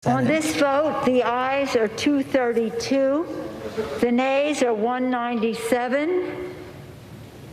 On this vote, the ayes are 232, the nays are 197.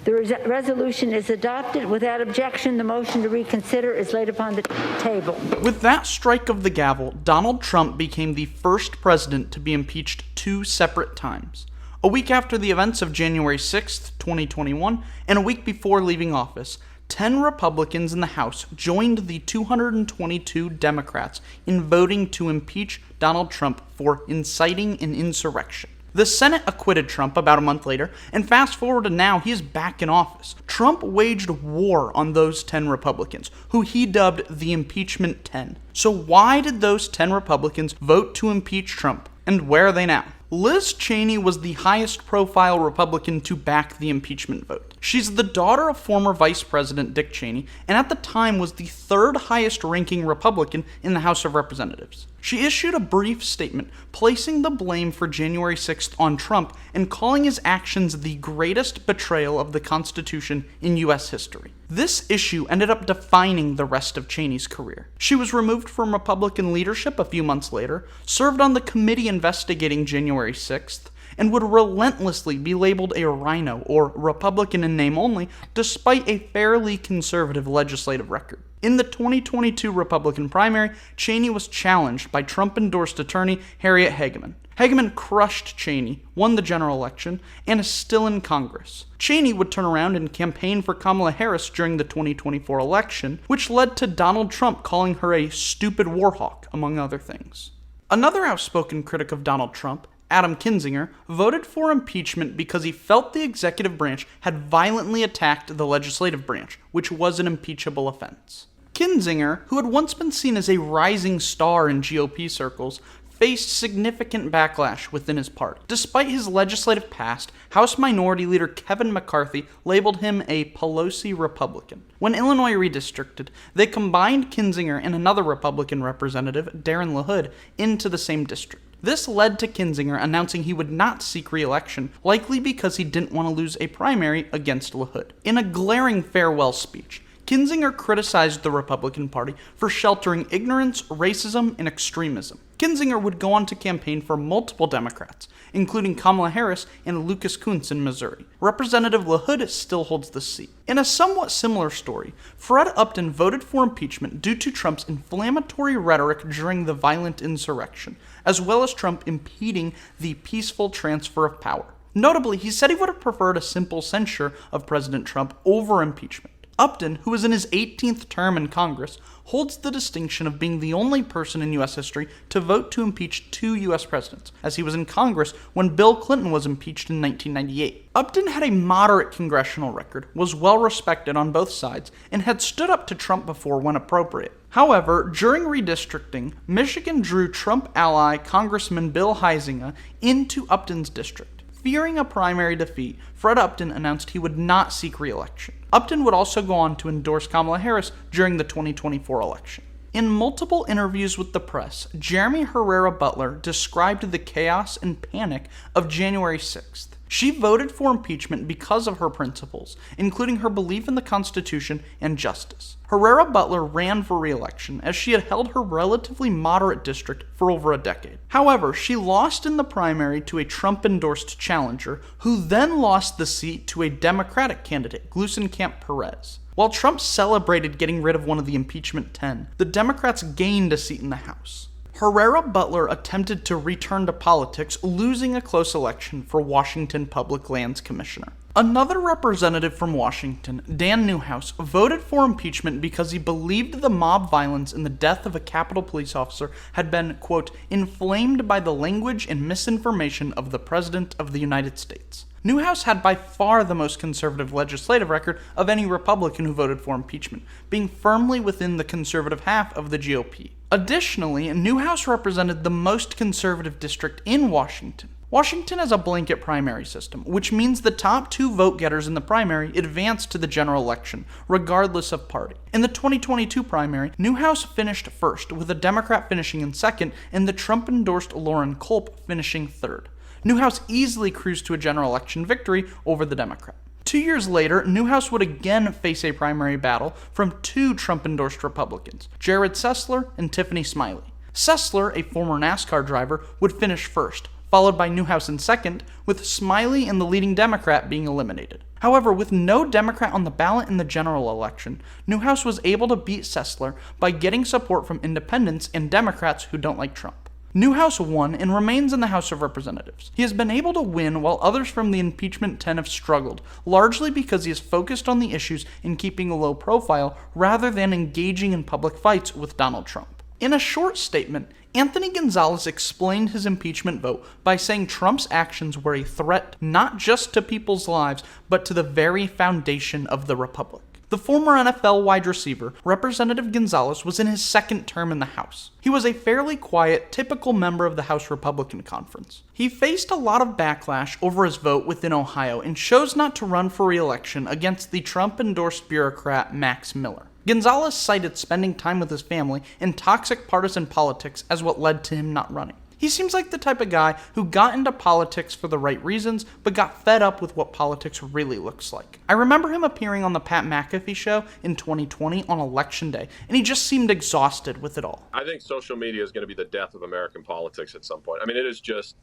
The resolution is adopted. Without objection, the motion to reconsider is laid upon the table. With that strike of the gavel, Donald Trump became the first president to be impeached 2 separate times. A week after the events of January 6, 2021, and a week before leaving office, 10 Republicans in the House joined the 222 Democrats in voting to impeach Donald Trump for inciting an insurrection. The Senate acquitted Trump about a month later, and fast forward to now, he is back in office. Trump waged war on those 10 Republicans, who he dubbed the Impeachment 10. So why did those 10 Republicans vote to impeach Trump, and where are they now? Liz Cheney was the highest profile Republican to back the impeachment vote. She's the daughter of former Vice President Dick Cheney, and at the time was the 3rd highest ranking Republican in the House of Representatives. She issued a brief statement placing the blame for January 6th on Trump and calling his actions the greatest betrayal of the Constitution in U.S. history. This issue ended up defining the rest of Cheney's career. She was removed from Republican leadership a few months later, served on the committee investigating January 6th, and would relentlessly be labeled a rhino or Republican in name only, despite a fairly conservative legislative record. In the 2022 Republican primary, Cheney was challenged by Trump-endorsed attorney Harriet Hageman. Hageman crushed Cheney, won the general election, and is still in Congress. Cheney would turn around and campaign for Kamala Harris during the 2024 election, which led to Donald Trump calling her a stupid war hawk, among other things. Another outspoken critic of Donald Trump, Adam Kinzinger, voted for impeachment because he felt the executive branch had violently attacked the legislative branch, which was an impeachable offense. Kinzinger, who had once been seen as a rising star in GOP circles, faced significant backlash within his party. Despite his legislative past, House Minority Leader Kevin McCarthy labeled him a Pelosi Republican. When Illinois redistricted, they combined Kinzinger and another Republican representative, Darren LaHood, into the same district. This led to Kinzinger announcing he would not seek re-election, likely because he didn't want to lose a primary against LaHood. In a glaring farewell speech, Kinzinger criticized the Republican Party for sheltering ignorance, racism, and extremism. Kinzinger would go on to campaign for multiple Democrats, including Kamala Harris and Lucas Kunce in Missouri. Representative LaHood still holds the seat. In a somewhat similar story, Fred Upton voted for impeachment due to Trump's inflammatory rhetoric during the violent insurrection, as well as Trump impeding the peaceful transfer of power. Notably, he said he would have preferred a simple censure of President Trump over impeachment. Upton, who is in his 18th term in Congress, holds the distinction of being the only person in U.S. history to vote to impeach 2 U.S. presidents, as he was in Congress when Bill Clinton was impeached in 1998. Upton had a moderate congressional record, was well respected on both sides, and had stood up to Trump before when appropriate. However, during redistricting, Michigan drew Trump ally Congressman Bill Kinzinger into Upton's district. Fearing a primary defeat, Fred Upton announced he would not seek re-election. Upton would also go on to endorse Kamala Harris during the 2024 election. In multiple interviews with the press, Jeremy Herrera Butler described the chaos and panic of January 6th. She voted for impeachment because of her principles, including her belief in the Constitution and justice. Herrera Butler ran for re-election as she had held her relatively moderate district for over a decade. However, she lost in the primary to a Trump-endorsed challenger, who then lost the seat to a Democratic candidate, Glusenkamp Perez. While Trump celebrated getting rid of one of the impeachment 10, the Democrats gained a seat in the House. Herrera Butler attempted to return to politics, losing a close election for Washington Public Lands Commissioner. Another representative from Washington, Dan Newhouse, voted for impeachment because he believed the mob violence and the death of a Capitol police officer had been, quote, inflamed by the language and misinformation of the President of the United States. Newhouse had by far the most conservative legislative record of any Republican who voted for impeachment, being firmly within the conservative half of the GOP. Additionally, Newhouse represented the most conservative district in Washington. Washington has a blanket primary system, which means the top 2 vote-getters in the primary advance to the general election, regardless of party. In the 2022 primary, Newhouse finished first, with a Democrat finishing in second, and the Trump-endorsed Lauren Culp finishing third. Newhouse easily cruised to a general election victory over the Democrat. 2 years later, Newhouse would again face a primary battle from 2 Trump-endorsed Republicans, Jared Sessler and Tiffany Smiley. Sessler, a former NASCAR driver, would finish first, followed by Newhouse in second, with Smiley and the leading Democrat being eliminated. However, with no Democrat on the ballot in the general election, Newhouse was able to beat Sessler by getting support from independents and Democrats who don't like Trump. Newhouse won and remains in the House of Representatives. He has been able to win while others from the Impeachment 10 have struggled, largely because he is focused on the issues and keeping a low profile rather than engaging in public fights with Donald Trump. In a short statement, Anthony Gonzalez explained his impeachment vote by saying Trump's actions were a threat not just to people's lives, but to the very foundation of the republic. The former NFL wide receiver, Representative Gonzalez, was in his second term in the House. He was a fairly quiet, typical member of the House Republican Conference. He faced a lot of backlash over his vote within Ohio and chose not to run for re-election against the Trump-endorsed bureaucrat Max Miller. Gonzalez cited spending time with his family and toxic partisan politics as what led to him not running. He seems like the type of guy who got into politics for the right reasons, but got fed up with what politics really looks like. I remember him appearing on the Pat McAfee show in 2020 on Election Day, and he just seemed exhausted with it all. I think social media is going to be the death of American politics at some point. I mean, it is just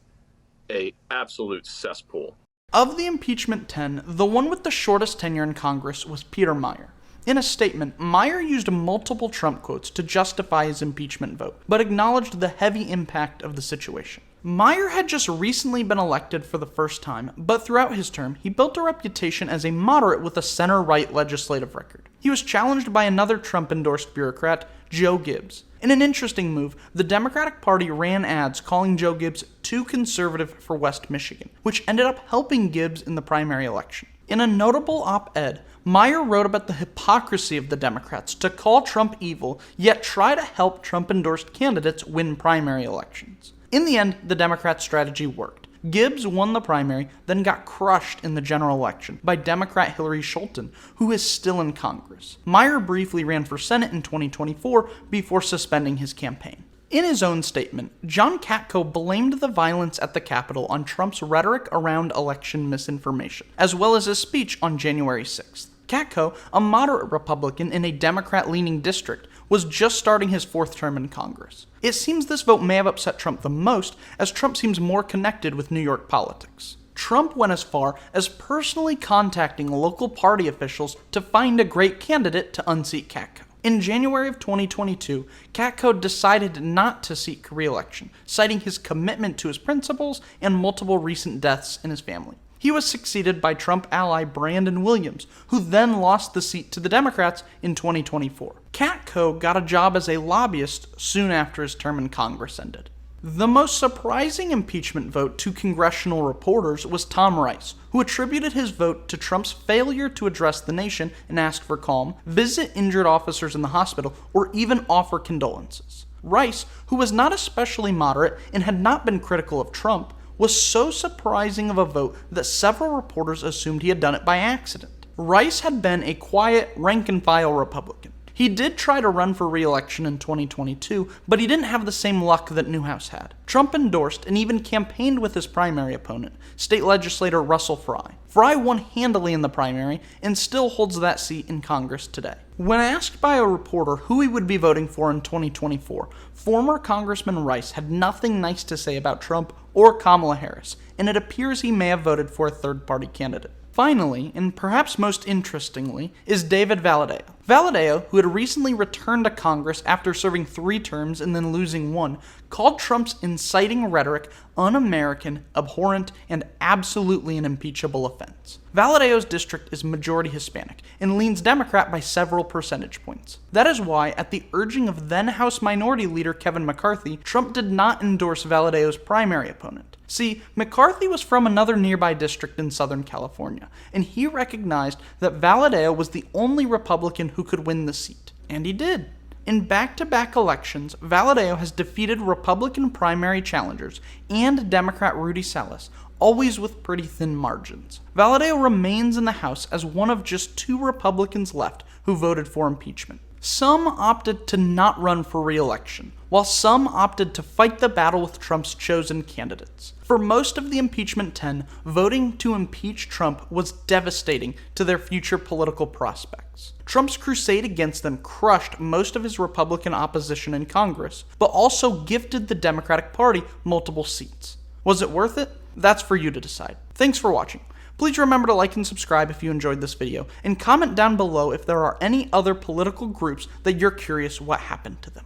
an absolute cesspool. Of the impeachment 10, the one with the shortest tenure in Congress was Peter Meijer. In a statement, Meijer used multiple Trump quotes to justify his impeachment vote, but acknowledged the heavy impact of the situation. Meijer had just recently been elected for the first time, but throughout his term, he built a reputation as a moderate with a center-right legislative record. He was challenged by another Trump-endorsed bureaucrat, Joe Gibbs. In an interesting move, the Democratic Party ran ads calling Joe Gibbs too conservative for West Michigan, which ended up helping Gibbs in the primary election. In a notable op-ed, Meijer wrote about the hypocrisy of the Democrats to call Trump evil, yet try to help Trump-endorsed candidates win primary elections. In the end, the Democrat strategy worked. Gibbs won the primary, then got crushed in the general election by Democrat Hillary Scholten, who is still in Congress. Meijer briefly ran for Senate in 2024 before suspending his campaign. In his own statement, John Katko blamed the violence at the Capitol on Trump's rhetoric around election misinformation, as well as his speech on January 6th. Katko, a moderate Republican in a Democrat-leaning district, was just starting his fourth term in Congress. It seems this vote may have upset Trump the most, as Trump seems more connected with New York politics. Trump went as far as personally contacting local party officials to find a great candidate to unseat Katko. In January of 2022, Katko decided not to seek re-election, citing his commitment to his principles and multiple recent deaths in his family. He was succeeded by Trump ally Brandon Williams, who then lost the seat to the Democrats in 2024. Katko got a job as a lobbyist soon after his term in Congress ended. The most surprising impeachment vote to congressional reporters was Tom Rice, who attributed his vote to Trump's failure to address the nation and ask for calm, visit injured officers in the hospital, or even offer condolences. Rice, who was not especially moderate and had not been critical of Trump, was so surprising of a vote that several reporters assumed he had done it by accident. Rice had been a quiet, rank-and-file Republican. He did try to run for re-election in 2022, but he didn't have the same luck that Newhouse had. Trump endorsed and even campaigned with his primary opponent, state legislator Russell Fry. Fry won handily in the primary and still holds that seat in Congress today. When asked by a reporter who he would be voting for in 2024, former Congressman Rice had nothing nice to say about Trump or Kamala Harris, and it appears he may have voted for a third-party candidate. Finally, and perhaps most interestingly, is David Valadao. Valadao, who had recently returned to Congress after serving 3 terms and then losing 1, called Trump's inciting rhetoric un-American, abhorrent, and absolutely an impeachable offense. Valadao's district is majority Hispanic and leans Democrat by several percentage points. That is why, at the urging of then House Minority Leader Kevin McCarthy, Trump did not endorse Valadao's primary opponent. See, McCarthy was from another nearby district in Southern California, and he recognized that Valadao was the only Republican who could win the seat. And he did. In back-to-back elections, Valadao has defeated Republican primary challengers and Democrat Rudy Salas, always with pretty thin margins. Valadao remains in the House as one of just 2 Republicans left who voted for impeachment. Some opted to not run for re-election, while some opted to fight the battle with Trump's chosen candidates. For most of the impeachment 10, voting to impeach Trump was devastating to their future political prospects. Trump's crusade against them crushed most of his Republican opposition in Congress, but also gifted the Democratic Party multiple seats. Was it worth it? That's for you to decide. Thanks for watching. Please remember to like and subscribe if you enjoyed this video, and comment down below if there are any other political groups that you're curious what happened to them.